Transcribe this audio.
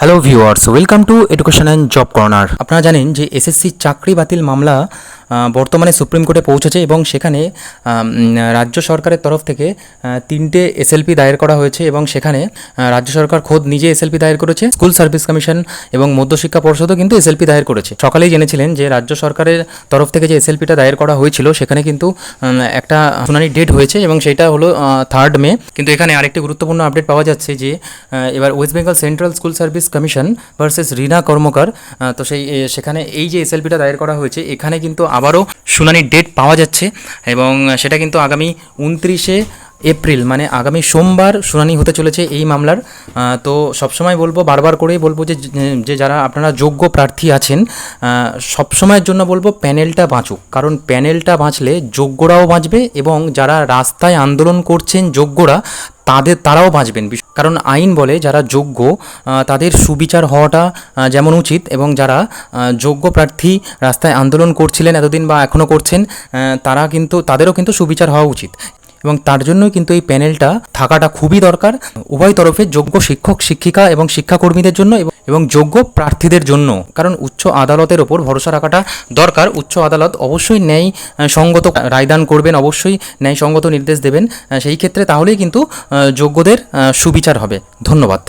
Hello viewers, welcome to education and job corner. আপনারা জানেন যে এসএসসি চাকরি বাতিল মামলা বর্তমানে সুপ্রিম কোর্টে পৌঁছেছে এবং সেখানে রাজ্য সরকারের তরফ থেকে 3টে এসএলপি দায়ের করা হয়েছে এবং সেখানে রাজ্য সরকার খোদ নিজে এসএলপি দায়ের করেছে, স্কুল সার্ভিস কমিশন এবং মধ্যশিক্ষা পর্ষদও কিন্তু এসএলপি দায়ের করেছে। সকালেই জেনেছিলেন যে রাজ্য সরকারের তরফ থেকে যে এসএলপিটা দায়ের করা হয়েছিল সেখানে কিন্তু একটা শুনানির ডেট হয়েছে এবং সেটা হলো 3 মে। কিন্তু এখানে আরেকটি গুরুত্বপূর্ণ আপডেট পাওয়া যাচ্ছে যে এবার West Bengal central school service commission versus Rina Karmakar, তো সেখানে এই যে এসএলপিটা দায়ের করা হয়েছে এখানে কিন্তু আবারও শুনানির ডেট পাওয়া যাচ্ছে এবং সেটা কিন্তু আগামী 29শে এপ্রিল মানে আগামী সোমবার শুনানি হতে চলেছে এই মামলার। তো সবসময় বলবো, বারবার করেই বলবো যে যারা আপনারা যোগ্য প্রার্থী আছেন সবসময়ের জন্য বলবো প্যানেলটা বাঁচুক, কারণ প্যানেলটা বাঁচলে যোগ্যরাও বাঁচবে এবং যারা রাস্তায় আন্দোলন করছেন যোগ্যরা তারাও বাঁচবেন। কারণ আইন বলে যারা যোগ্য তাদের সুবিচার হওয়াটা যেমন উচিত এবং যারা যোগ্য প্রার্থী রাস্তায় আন্দোলন করছিলেন এতদিন বা এখনও করছেন তাদেরও কিন্তু সুবিচার হওয়া উচিত এবং তার জন্য কিন্তু এই প্যানেলটা থাকাটা খুবই দরকার উভয় তরফে, যোগ্য শিক্ষক শিক্ষিকা এবং শিক্ষাকর্মীদের জন্য এবং যোগ্য প্রার্থীদের জন্য। কারণ উচ্চ আদালতের ওপর ভরসা রাখাটা দরকার। উচ্চ আদালত অবশ্যই ন্যায় সঙ্গত রায়দান করবেন, অবশ্যই ন্যায়সঙ্গত নির্দেশ দেবেন সেই ক্ষেত্রে, তাহলেই কিন্তু যোগ্যদের সুবিচার হবে। ধন্যবাদ।